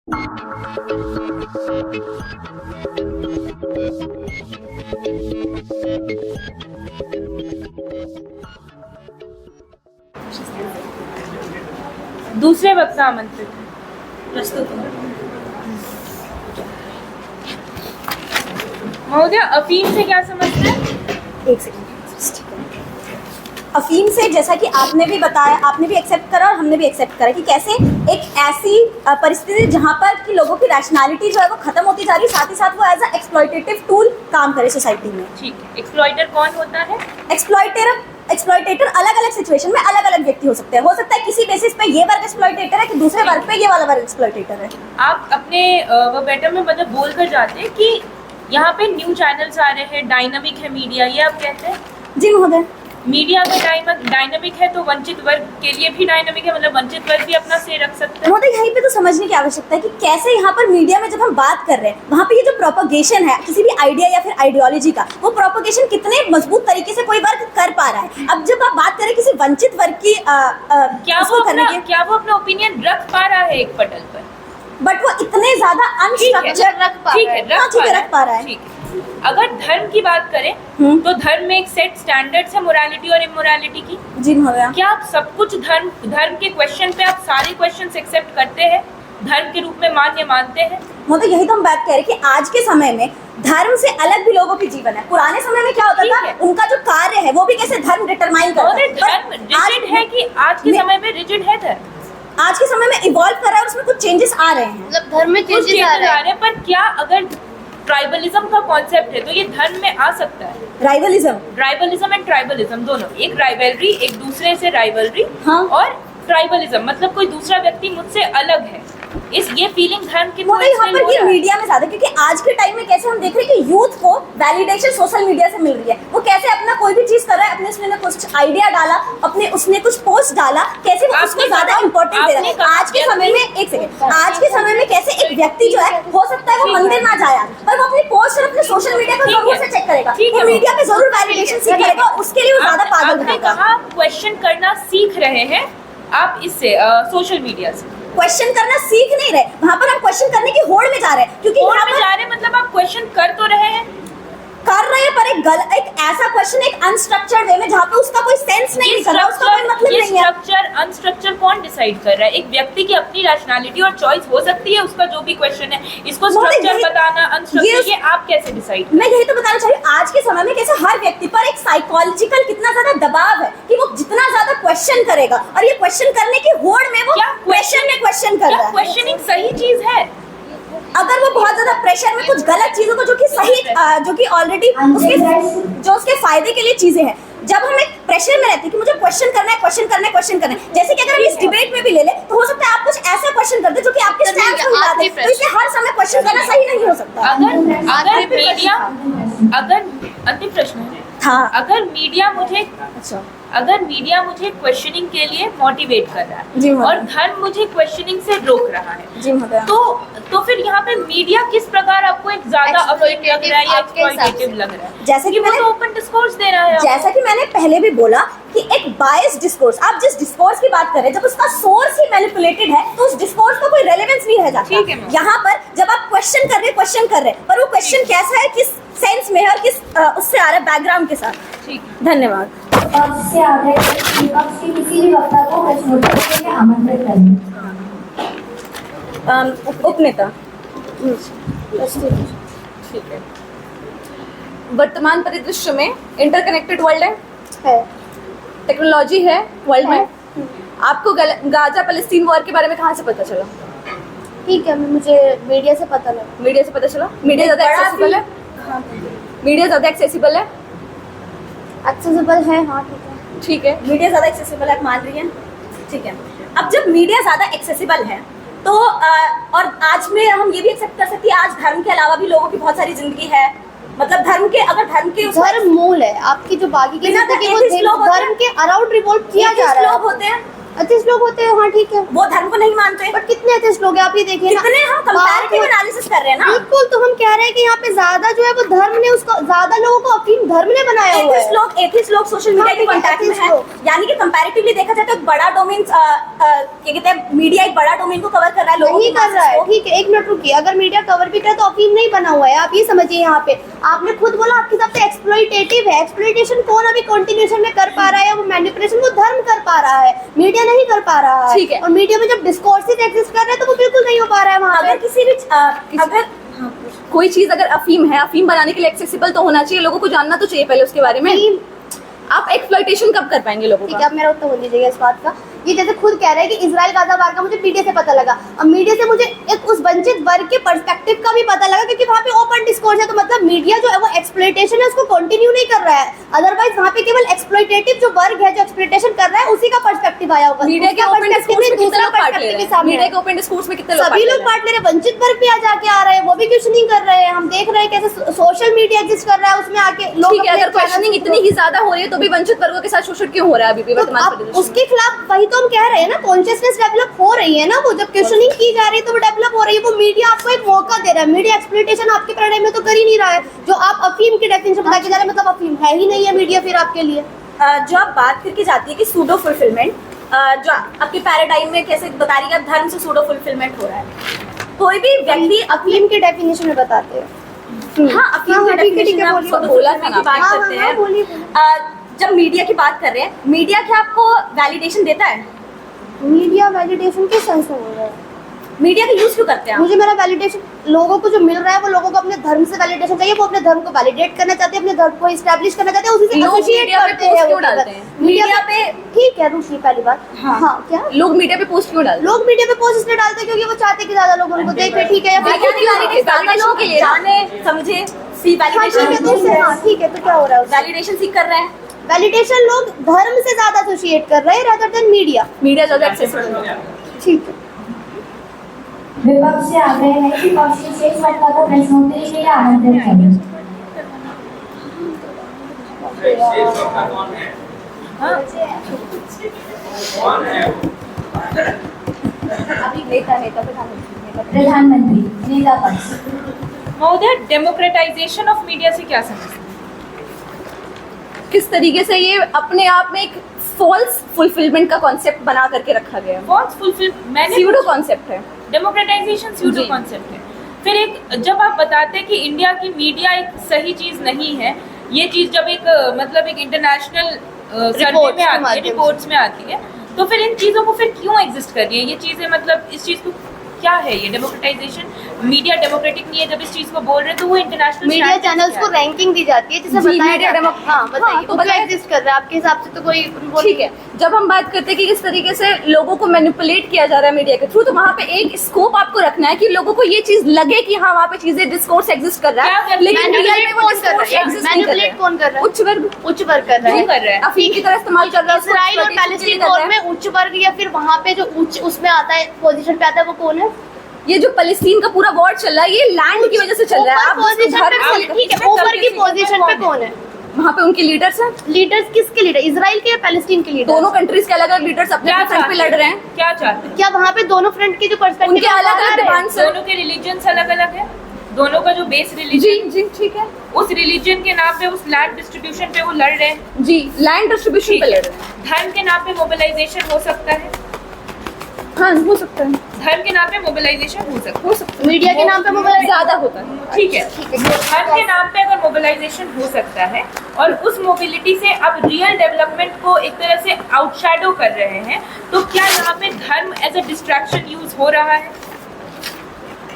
दूसरे वक्ता आमंत्रित प्रस्तुत हो। महोदय, अफीम से क्या समझते हैं? एक सेकंड। अफीम से, जैसा कि आपने भी बताया, आपने भी एक्सेप्ट करा और हमने भी एक्सेप्ट करा कि कैसे एक ऐसी परिस्थिति जहां पर कि लोगों की रैशनैलिटी जो है वो खत्म होती जा रही है, साथ ही साथ वो एज अ एक्सप्लॉयटेटिव टूल काम करे सोसाइटी में। ठीक है, एक्सप्लॉइटर कौन होता है? एक्सप्लॉयटेटर अलग अलग सिचुएशन में अलग अलग व्यक्ति हो सकते हैं। हो सकता है किसी बेसिस पे ये वर्ग एक्सप्लॉयटेटर है कि दूसरे वर्ग पे ये वाला वर्ग एक्सप्लॉयटेटर है। आप अपने वर्बेटम में मतलब बोल कर जाते हैं कि यहाँ पे न्यू चैनल्स आ रहे हैं, डायनामिक है मीडिया, ये आप कहते हैं? जी महोदय। मीडिया में डायनामिक है तो वंचित वर्ग के लिए भी डायनामिक है, मतलब वंचित वर्ग भी अपना से रख सकते हैं। महोदय, यहीं पे तो समझने की आवश्यकता है कि कैसे यहाँ पर मीडिया में जब हम बात कर रहे हैं, वहाँ पे ये जो प्रोपोगेशन है किसी भी आइडिया या फिर आइडियोलॉजी का, वो प्रोपोगेशन कितने मजबूत तरीके से कोई वर्ग कर पा रहा है। अब जब आप बात करें किसी वंचित वर्ग की क्या वो अपना ओपिनियन रख पा रहा है एक पटल पर? बट वो इतने ज्यादा अनस्ट्रक्चर्ड रख पा रहा है। अगर धर्म की बात करें तो धर्म में एक सेट स्टैंडर्ड्स है मोरालिटी और इमोरालिटी की। जी महोदय। क्या आप सब कुछ धर्म के क्वेश्चन पे आप सारे क्वेश्चंस एक्सेप्ट करते हैं, धर्म के रूप में मान्य मानते हैं? महोदय, यही तो हम बात कह रहे हैं कि आज के समय में धर्म से अलग भी लोगों की जीवन है। पुराने समय में क्या होता था, उनका जो कार्य है वो भी कैसे धर्म डिटरमाइन करता है। धर्म रिजिड है कि आज के समय में रिजिड है धर्म? आज के समय में इवॉल्व कर रहा है, उसमें कुछ चेंजेस आ रहे हैं, मतलब धर्म में चेंजेस आ रहे हैं। पर क्या अगर ट्राइबलिज्म का कॉन्सेप्ट है तो ये धर्म में आ सकता है? राइवलिज्म एंड ट्राइबलिज्म दोनों, एक राइवलरी, एक दूसरे से राइवलरी, हाँ। और ट्राइबलिज्म मतलब कोई दूसरा व्यक्ति मुझसे अलग है, ये फीलिंग धर्म की यहाँ पर ये मीडिया में ज्यादा, क्योंकि आज के टाइम में कैसे हम देख रहे हैं कि यूथ को वैलिडेशन सोशल मीडिया से मिल रही है। वो कैसे अपना कोई भी चीज कर रहा है, अपने उसने कुछ आइडिया डाला, अपने उसने कुछ पोस्ट डाला, कैसे वो उसको ज्यादा इंपॉर्टेंस दे रहा है। आज के समय में एक सेकंड, आज के समय में कैसे एक व्यक्ति जो है, हो सकता है वो मंदिर ना जाए पर वो अपनी पोस्ट और अपने सोशल मीडिया पर जरूर से चेक करेगा, वो मीडिया पे जरूर वैलिडेशन सीख करेगा, उसके लिए वो ज्यादा पागल बनेगा। कहा क्वेश्चन करना सीख रहे हैं आप इससे, सोशल मीडिया से क्वेश्चन करना सीख नहीं रहे, वहाँ पर हम क्वेश्चन करने की होड़ में जा रहे हैं, क्योंकि होड़ में जा रहे हैं मतलब आप क्वेश्चन कर तो रहे हैं, पर एक ऐसा क्वेश्चन एक अनस्ट्रक्चर्ड वे में जहाँ पे उसका कोई सेंस नहीं कर रहा, उसका कोई मतलब नहीं है। स्ट्रक्चर अनस्ट्रक्चर कौन डिसाइड कर रहा है? एक व्यक्ति की अपनी रैशनैलिटी और चॉइस हो सकती है, उसका जो भी क्वेश्चन है, इसको स्ट्रक्चर बताना, अनस्ट्रक्चर, ये आप कैसे डिसाइड? मैं यही तो बताना चाह रही हूँ, आज के समय में कैसे हर व्यक्ति पर एक साइकोलॉजिकल कितना ज्यादा दबाव है कि वो जितना ज्यादा क्वेश्चन करेगा, और ये क्वेश्चन करने की होड़ में वो क्वेश्चन कर रहा है। क्वेश्चनिंग सही चीज है अगर वो बहुत ज्यादा प्रेशर में कुछ गलत चीजों को जो कि सही, जो कि ऑलरेडी उसके फायदे के लिए चीजें हैं, जब हम एक प्रेशर में रहते हैं कि मुझे क्वेश्चन करना है, जैसे कि अगर हम इस डिबेट में भी ले ले तो हो सकता है आप कुछ ऐसा क्वेश्चन कर दे जो कि आपके स्टैंड को हिला दे, तो इसलिए हर समय क्वेश्चन करना सही नहीं हो सकता। अगर अंतिम प्रश्न है, हाँ, अगर मीडिया मुझे क्वेश्चनिंग के लिए मोटिवेट कर रहा जी है और धर्म मुझे क्वेश्चनिंग से रोक रहा है, जी तो फिर यहाँ पे मीडिया किस प्रकार आपको एक ज्यादा अफेक्ट लग रहा है या एक्सप्लॉयटेटिव लग रहा है? जैसे कि मैंने ओपन डिस्कोर्स दे रहा है, जैसा कि मैंने पहले भी बोला कि एक बायस्ड डिस्कोर्स, आप जिस डिस्कोर्स की बात कर रहे हैं, जब उसका सोर्स ही मैनिपुलेटेड है तो उस डिस्कोर्स का कोई रेलेवेंस नहीं रह जाता। ठीक है, यहाँ पर जब आप क्वेश्चन कर रहे हैं पर वो क्वेश्चन कैसा है, किस सेंस में है और किस उससे आ रहा है बैकग्राउंड के साथ। ठीक, धन्यवाद। से आगे विपक्ष के किसी भी वक्ता को प्रश्नोत्तर के लिए आमंत्रित करें। उपनेता। ठीक है। वर्तमान परिदृश्य में इंटरकनेक्टेड वर्ल्ड है, टेक्नोलॉजी है वर्ल्ड में। आपको गाजा फलस्तीन वॉर के बारे में कहाँ से पता चला? ठीक है, मुझे मीडिया से पता चला। मीडिया ज़्यादा एक्सेसिबल है? मीडिया ज़्यादा एक्सेसिबल है? एक्सेसिबल है, हाँ ठीक है। मीडिया ज्यादा एक्सेसिबल है, मान रही है, ठीक है। अब जब मीडिया ज्यादा एक्सेसिबल है तो और आज में हम ये भी एक्सेप्ट कर सकते हैं, आज धर्म के अलावा भी लोगों की बहुत सारी जिंदगी है, मतलब धर्म मूल है आपकी जो बाकी की जिंदगी वो धर्म के अराउंड रिवॉल्व किया जा रहा है। लोग होते हैं एथिस्ट लोग होते हैं, हाँ ठीक है, वो धर्म को नहीं मानते। बट कितने एथिस्ट लोग हैं आप ये देखिए ना, कितने हम कंपैरेटिव एनालिसिस कर रहे हैं ना। बिल्कुल, तो हम कह रहे हैं कि यहाँ पे ज्यादा जो है वो धर्म ने उसको, ज्यादा लोगों को अफीम धर्म ने बनाया हुआ है। एथिस्ट लोग सोशल मीडिया हाँ, के कांटेक्ट में atheist है, लोग। यानी कि कंपैरेटिवली देखा जाए तो एक बड़ा डोमेन क्या कहते हैं, मीडिया एक बड़ा डोमेन को कवर कर रहा है, लोगों नहीं की कर रहा है, masses को। ठीक है, एक मिनट रुकिए, अगर मीडिया कवर भी करे तो अफीम नहीं बना हुआ है, आप ये समझिए। यहाँ पे आपने खुद बोला आपके हिसाब से एक्सप्लॉइटेटिव है, एक्सप्लॉइटेशन कौन अभी कंटिन्यूएशन में कर पा रहा है, या वो मैनिपुलेशन वो धर्म कर पा रहा है, मीडिया नहीं कर पा रहा है। ठीक है। और मीडिया में जब डिस्कोर्सेस एग्जिस्ट कर रहे हैं तो वो बिल्कुल नहीं हो पा रहा है वहाँ अगर पे। किसी भी अगर कोई चीज अगर अफीम है, अफीम बनाने के लिए एक्सेसिबल तो होना चाहिए, लोगों को जानना तो चाहिए पहले उसके बारे में। नहीं, आप एक्सप्लॉइटेशन कब कर पाएंगे लोगों ठीक का? है, अब मेरा उत्तर हो दीजिएगा इस बात का। ये जैसे खुद कह रहे हैं कि इजराइल गाजा वार का मुझे मीडिया से पता लगा, अब मीडिया से मुझे एक उस वंचित वर्ग के पर्सपेक्टिव का भी पता लगा, क्योंकि वहाँ पे ओपन डिस्कोर्स है, तो मतलब मीडिया जो है वो एक्सप्लॉइटेशन है उसको कंटिन्यू नहीं कर रहा है, अदरवाइज वहाँ पे केवल एक्सप्लॉइटेटिव जो वर्ग है जो एक्सप्लॉइटेशन कर रहा है उसी का पर्सपेक्टिव आया होगा। मीडिया के उसका ओपन perspective डिस्कोर्स में में कितने दूसरा लोग पार्ट ले perspective रहे के हैं? सामने मीडिया है। के ओपन डिस्कोर्स में कितने लोग सभी लोग पार्ट ले रहे हैं, वंचित वर्ग भी आ जाके आ रहे हैं, वो भी क्वेश्चनिंग कर रहे हैं, हम देख रहे हैं कैसे सोशल मीडिया एग्जिस्ट कर रहा है, उसमें आके लोग ठीक है, अपने अगर क्वेश्चनिंग इतनी ही ज्यादा हो रही है तो भी वंचित वर्गों के साथ शोषण क्यों हो रहा है अभी भी तो वर्तमान अब परिदृश्य में? उसके खिलाफ वही तो हम कह रहे हैं ना, कॉन्शियसनेस डेवलप हो रही है ना, वो जब क्वेश्चनिंग की जा रही है तो वो डेवलप हो रही है, वो मीडिया आपको एक मौका दे रहा है। मीडिया एक्सप्लॉइटेशन आपके पैराडाइम में तो कर ही नहीं रहा है, जो आप अफीम की डेफिनेशन बता के जा रहे हैं, मतलब अफीम है ही नहीं है मीडिया फिर आपके लिए। जो आप बात करके जाती है कि सूडो फुलफिलमेंट, जो आपके पैराडाइम में कैसे बता रही है कि धर्म से सूडो फुलफिलमेंट हो रहा है, कोई भी व्यक्ति अफीम की डेफिनेशन में बताते हैं। हाँ अफीम हाँ, की ठीक है, ठीक है, definition आप बोलिए, सूडो बोला था फुलफिलमेंट ना। की बात हाँ, करते हाँ, हैं। बोलिए, बोलिए। जब मीडिया की बात कर रहे हैं, मीडिया क्या आपको वैलिडेशन देता है? मीडिया वैलिडेशन किस सेंस में बोल रहा है? मीडिया का यूज क्यों करते हैं आप? मुझे मेरा वैलिडेशन लोगों को जो मिल रहा है वो लोगों को अपने धर्म से वैलिडेशन चाहिए, वो अपने धर्म को वैलिडेट करना चाहते हैं, अपने धर्म को एस्टैब्लिश करना चाहते हैं, उसी से लोग associate मीडिया पे करते post हैं क्यों वो डालते खबर। हैं? मीडिया पे ठीक है, दूसरी पहली बात, हाँ क्या लोग मीडिया पे पोस्ट क्यों डालते हैं? लोग मीडिया पे पोस्ट इसलिए डालते हैं क्योंकि वो चाहते हैं कि ज्यादा लोग उनको देखें, ठीक है, या फिर ज्यादा लोग के लिए ना। जाने समझे सी हाँ, ठीक है, तो वैलिडेशन उससे हाँ ठीक है, तो क्या हो रहा है? वैलिडेशन सीख कर रहे हैं। वैलिडेशन लोग धर्म से ज्यादा एसोसिएट कर रहे हैं रादर देन मीडिया। मीडिया ज्यादा एक्सेसिबल है। ठीक है, विपक्ष से आग्रह है कि पक्ष की शेष मटका को प्रश्नोत्तरी के लिए आमंत्रित करें। अभी नेता प्रधानमंत्री नेता पक्ष। महोदय, डेमोक्रेटाइजेशन ऑफ मीडिया से क्या समझते हैं? किस तरीके से ये अपने आप में एक फॉल्स फुलफिलमेंट का कॉन्सेप्ट बना करके रखा गया है, फॉल्स फुलफिल मैंने सीडो कॉन्सेप्ट है। डेमोक्रेटाइजेशन स्यूडो जी। कॉन्सेप्ट है। फिर एक जब आप बताते हैं कि इंडिया की मीडिया एक सही चीज नहीं है, ये चीज जब एक मतलब एक इंटरनेशनल सर्वे Reports में के आती है, माध्यम से। रिपोर्ट्स में आती है, तो फिर इन चीजों को फिर क्यों एग्जिस्ट कर रही है ये चीजें? मतलब इस चीज को क्या है ये डेमोक्रेटाइजेशन? मीडिया डेमोक्रेटिक नहीं है, जब इस चीज को बोल रहे हैं तो वो इंटरनेशनल मीडिया चैनल्स को रैंकिंग दी जाती है जिसे जी, बताया media जाता है। demo- हाँ बताइए, हाँ, तो तो बताइए। एग्जिस्ट कर रहा है आपके हिसाब से तो कोई वो ठीक है, जब हम बात करते हैं कि किस तरीके से लोगों को मैनिपुलेट किया जा रहा है मीडिया के थ्रू, तो वहाँ पे एक स्कोप आपको रखना है कि लोगों को ये चीज लगे कि हाँ वहाँ पे चीजें डिस्कोर्स एग्जिस्ट कर रहा क्या है, कर- लेकिन Manipulate रियल में वो कौन कर रहा discourse है? exist नहीं कर Manipulate रहा कौन कर रहा है? उच्च वर्ग उच्च वर्ग कर रहा क्यों है। कर रहा है? अफीम की तरह इस्तेमाल कर रहा है उसको, इसराइल और exploitation पैलेस्टीन कर रहा वॉर है। में उच्च वर्ग या फिर वहाँ पे जो उच्च उसमें आता है पोजीशन पे आता है वो कौन है? ये जो पैलेस्टीन का पूरा वॉर चल रहा है ये लैंड की वजह से चल रहा है। आप ऊपर उसको पोजीशन धर्म पे से- ठीक है, ऊपर की पोजीशन पे कौन है? वहाँ पे उनके लीडर्स हैं, लीडर्स किसके लीडर? इजराइल के या पैलेस्टीन के लीडर? दोनों कंट्रीज के अलग अलग लीडर्स अपने क्या फ्रंट पे लड़ रहे हैं, क्या चाहते हैं? क्या वहाँ पे दोनों फ्रंट के जो पर्सपेक्टिव उनके अलग अलग डिमांड्स हैं। दोनों के रिलीजन अलग अलग है, दोनों का जो बेस जी रिलीजन, जी ठीक है, उस रिलीजन के नाम पे, उस लैंड डिस्ट्रीब्यूशन पे वो लड़ रहे हैं। जी लैंड डिस्ट्रीब्यूशन ठीक पे है। लड़ रहे हैं। धर्म के नाम पे मोबिलाइजेशन हो सकता है, हाँ हो सकता है, धर्म के नाम पे मोबिलाइजेशन हो सकता है। मीडिया के नाम पे मोबाइल ज्यादा होता है। ठीक है, धर्म के नाम पे अगर मोबिलाइजेशन हो सकता है और उस मोबिलिटी से अब रियल डेवलपमेंट को एक तरह से आउटशैडो कर रहे हैं, तो क्या यहाँ पे धर्म एज अ डिस्ट्रैक्शन यूज हो रहा है?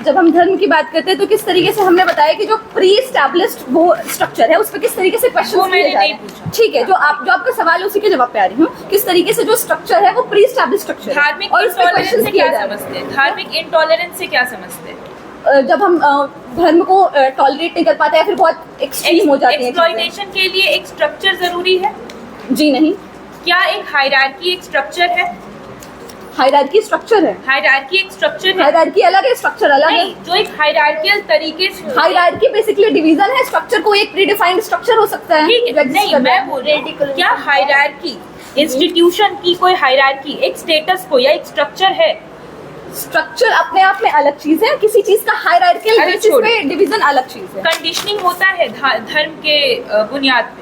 जब हम धर्म की बात करते हैं तो किस तरीके से हमने बताया कि जो प्री एस्टैब्लिश्ड वो स्ट्रक्चर है उस पर किस तरीके से वो क्वेश्चन मैंने किए जा रहे नहीं हैं। पूछा। ठीक है, जो आपका सवाल है उसी के जवाब पे आ रही हूँ, किस तरीके से जो स्ट्रक्चर है वो प्री एस्टैब्लिश स्ट्रक्चर है धार्मिक और उस पे इंटॉलरेंस क्वेश्चन से किए क्या जा रहे हैं। समझते हैं? धार्मिक इंटॉलरेंस से क्या समझते हैं? जब हम धर्म को टॉलरेट नहीं कर पाते या फिर बहुत एक्सट्रीम हो जाती है चीजें। एक्सप्लॉइटेशन के लिए एक स्ट्रक्चर जरूरी है? जी नहीं, क्या एक हायरार्की एक स्ट्रक्चर है? हायरार्की स्ट्रक्चर है, हायरार्की एक स्ट्रक्चर है? हायरार्की अलग है, स्ट्रक्चर अलग है। नहीं, जो एक हायरार्कियल तरीके से हायरार्की बेसिकली डिवीजन है, स्ट्रक्चर को एक प्रीडिफाइंड स्ट्रक्चर हो सकता है ठीक है, जो exist नहीं कर रहा मैं है। बोल रही हूँ क्या हायरार्की इंस्टीट्यूशन की कोई हायरार्की, एक स्टेटस को या एक स्ट्रक्चर है। स्ट्रक्चर अपने आप में अलग चीज है, किसी चीज का हायरार्कियल अरे बेसिस छोड़ो। पे डिवीजन अलग चीज है। कंडीशनिंग होता है धर्म के बुनियाद पे,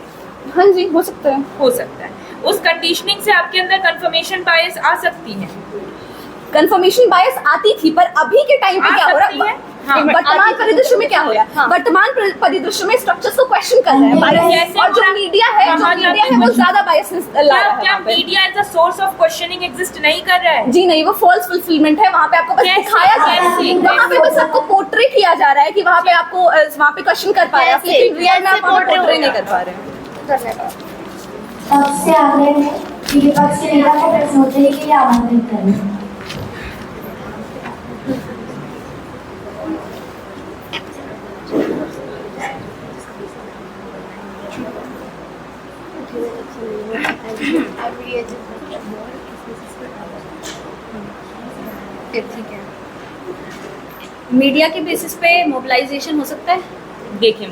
हाँ जी, हो सकता है। हो सकता है। उस कंडीशनिंग से आपके अंदर कंफर्मेशन बायस आ सकती है। कंफर्मेशन बायस आती थी, पर अभी के टाइम पे आ क्या हो रहा सकती है। है? हाँ। वर्तमान परिदृश्य में क्या हो रहा है? हाँ। वर्तमान परिदृश्य में स्ट्रक्चर्स को क्वेश्चन कर रहे हैं bias। जैसे और जो पूरा- मीडिया है, कहाँ जाके वो ज्यादा बायसनेस ला क्या रहा है क्या वहाँ पे। Media as a source of questioning exist नहीं कर रहा है? जी नहीं, वो फॉल्स फुलफिलमेंट है। वहाँ पे आपको बस कैसे? दिखाया जा रहा है, कैसे? वहाँ पे बस आपको पोर्ट्रे किया जा रहा है कि वहाँ पे आपको वहाँ पे क्वेश्चन कर पा रहे हैं, कैसे? लेकिन रियल में आप वहाँ कैसे पोर्ट्रे portray नहीं कर पा रहे हैं। पक्ष से आग्रह है कि विपक्ष के नेता को प्रश्नोत्तरी के लिए आमंत्रित करें। ठीक है, मीडिया के बेसिस पे मोबिलाइजेशन हो सकता है। देखिए,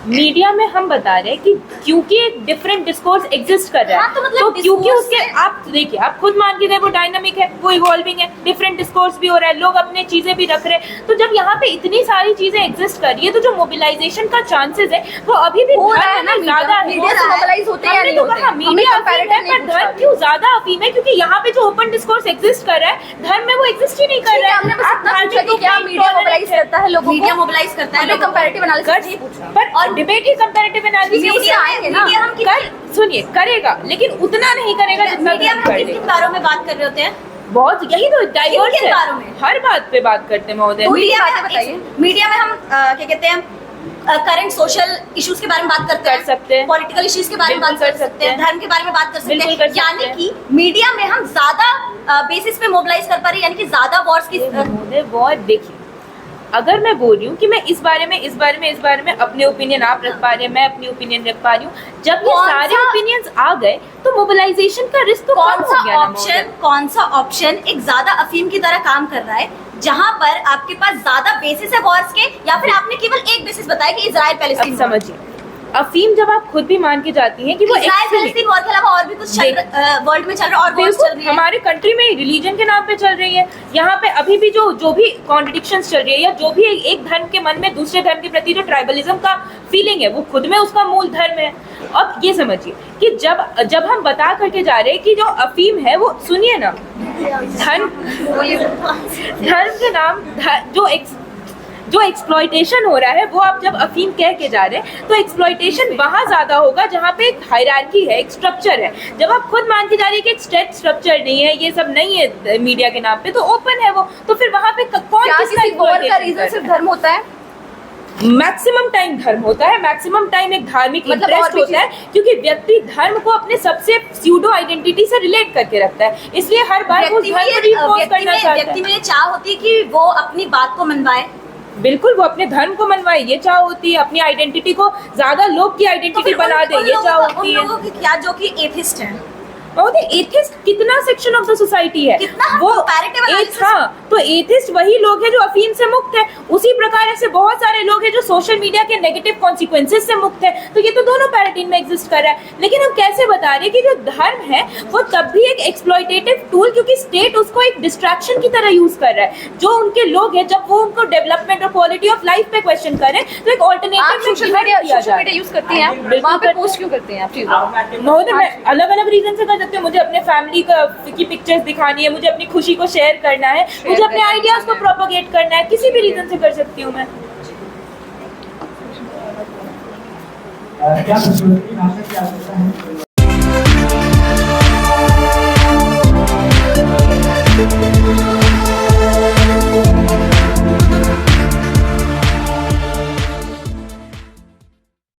मीडिया में हम बता रहे हैं कि क्योंकि एक डिफरेंट डिस्कोर्स एग्जिस्ट कर रहा है, हाँ, तो मतलब क्योंकि discourse उसके से- आप देखिए, आप खुद मान के गए वो डायनामिक है, वो इवॉल्विंग है, डिफरेंट डिस्कोर्स भी हो रहा है, लोग अपने चीजें भी रख रहे हैं। तो जब यहाँ पे इतनी सारी चीजें एग्जिस्ट कर रही है, तो जो मोबिलाइजेशन का चांसेस है वो अभी भी हो रहा है धर्म ना, में ज्यादा है। मीडिया से मोबिलाइज होते हैं या हमने नहीं तो होते? कहा हमें मीडिया अफीम comparative है, नहीं पर पूछा धर्म अभी। क्यों ज्यादा अफीम है? क्योंकि यहाँ पे जो ओपन डिस्कोर्स एग्जिस्ट कर रहा है, धर्म में वो एग्जिस्ट ही नहीं कर ठीक है, रहा है। हमने बस आप इतना धार्मिक पूछा कि रूप क्या में मीडिया intolerant मोबिलाइज है। करता है लोगों को? मीडिया मोबिलाइज करता है हमने लोगों को। कंपैरेटिव एनालिसिस कर नहीं पूछा। पर और डिबेट ही कंपैरेटिव एनालिसिस मीडिया आएंगे ना। मीडिया हम कर सुनिए करेगा, लेकिन उतना नहीं करेगा जितना मीडिया में धर्म हम कर किन देगा। बारों में बात कर रहे होते हैं? बहुत, यही तो डाइवर्स किन है, बारों में? हर बात पे बात करते हैं महोदय। तो मीडिया बातें में बताइए। मीडिया में हम क्या कहते हैं, करंट सोशल इश्यूज के बारे में बात करते हैं, कर सकते हैं। पॉलिटिकल इश्यूज के बारे में बिल्कुल बात कर कर सकते सकते हैं, हैं। धर्म के बारे में बात कर सकते बिल्कुल हैं। कर सकते यानी हैं। कि मीडिया में हम ज्यादा बेसिस पे मोबिलाइज कर पा रहे हैं, यानी कि ज्यादा वॉर्स की महोदय बहुत देखिए, अगर मैं बोल रही हूँ कि मैं इस बारे में अपने ओपिनियन आप रख पा रहे हैं, मैं अपनी ओपिनियन रख पा रही हूँ, जब ये कौन सारे सा- ओपिनियंस आ गए तो मोबिलाइजेशन का रिस्क तो कौन कम हो सा गया ना ऑप्शन महोदय। कौन सा ऑप्शन एक ज्यादा अफीम की तरह काम कर रहा है, जहां पर आपके पास ज्यादा बेसिस है वॉर्स के, या फिर आपने केवल एक बेसिस बताया कि इजराइल अब पैलेस्टीन समझिए, अफीम जब आप खुद भी मान के जाती हैं कि वो इजराइल actually- पैलेस्टीन वॉर के अलावा और भी कुछ वर्ल्ड में चल रहा है, और वॉर्स चल बिल्कुल रही है। हमारे कंट्री में रिलीजन के नाम पे चल रही है। यहाँ पे अभी भी जो भी कॉन्ट्रडिक्शंस चल रही है, या जो भी एक धर्म के मन में दूसरे धर्म के प्रति जो ट्राइबलिज्म का फीलिंग है, वो खुद में उसका मूल धर्म है। अब ये समझिए कि जब हम बता करके जा रहे हैं कि जो अफीम है वो, सुनिए ना, धर्म के नाम जो एक्सप्लॉइटेशन हो रहा है, वो आप जब अफीम कह के जा रहे हैं, तो एक्सप्लॉइटेशन वहां ज्यादा होगा जहाँ पे एक हायरार्की है, एक स्ट्रक्चर है। जब आप खुद मान के जा रही है कि एक स्ट्रेट स्ट्रक्चर नहीं है, ये सब नहीं है मीडिया के नाम पे, तो ओपन है वो, तो फिर वहां पे कौन क्या किसका किसी वॉर का exploitation रीजन कर सिर्फ रहा है? धर्म होता है? मैक्सिमम टाइम धर्म होता है, मैक्सिमम टाइम एक धार्मिक मतलब इंटरेस्ट और भी होता है, क्योंकि व्यक्ति धर्म को अपने सबसे स्यूडो आइडेंटिटी से रिलेट करके रखता है, इसलिए हर बार वो व्यक्ति में धर्म reinforce करना चाहता व्यक्ति है। में ये चाह होती है कि वो अपनी बात को मनवाए, बिल्कुल, वो अपने धर्म को मनवाए, ये चाह होती है, अपनी आइडेंटिटी को ज्यादा लोग की तो आइडेंटिटी फिर बना दे, ये चाह उन होती है। लोगों की क्या जो कि एथिस्ट हैं, बहुत एथिस्ट कितना सेक्शन ऑफ द सोसाइटी है, कितना हम वो comparative analysis- हाँ, तो एथिस्ट वही लोग हैं जो अफीम से मुक्त है, उसी प्रकार ऐसे बहुत सारे लोग हैं जो सोशल मीडिया के नेगेटिव कॉन्सिक्वेंसेस से मुक्त है। तो ये तो दोनों पैराडाइम में एग्जिस्ट कर रहा है। लेकिन हम कैसे बता रहे हैं कि जो धर्म है वो तब भी एक एक्सप्लॉइटेटिव टूल, क्योंकि स्टेट उसको एक डिस्ट्रैक्शन की तरह यूज कर रहा है। जो उनके लोग हैं, जब वो उनको डेवलपमेंट और क्वालिटी ऑफ लाइफ पे क्वेश्चन करें, तो एक आप ऑल्टरनेटिव सोशल मीडिया यूज करती हैं, बिल्कुल वहाँ पे करते पोस्ट क्यों करते हैं आप चीजों? महोदय, मैं अलग अलग रीजन से कर सकती हूँ। मुझे अपने फैमिली की पिक्चर्स दिखानी है, मुझे अपनी खुशी को शेयर करना है, मुझे अपने आइडियाज को प्रोपोगेट करना है, किसी भी रीजन से कर सकती हूँ मैं। क्या प्रश्नोत्तरी भाषा की आवश्यकता है?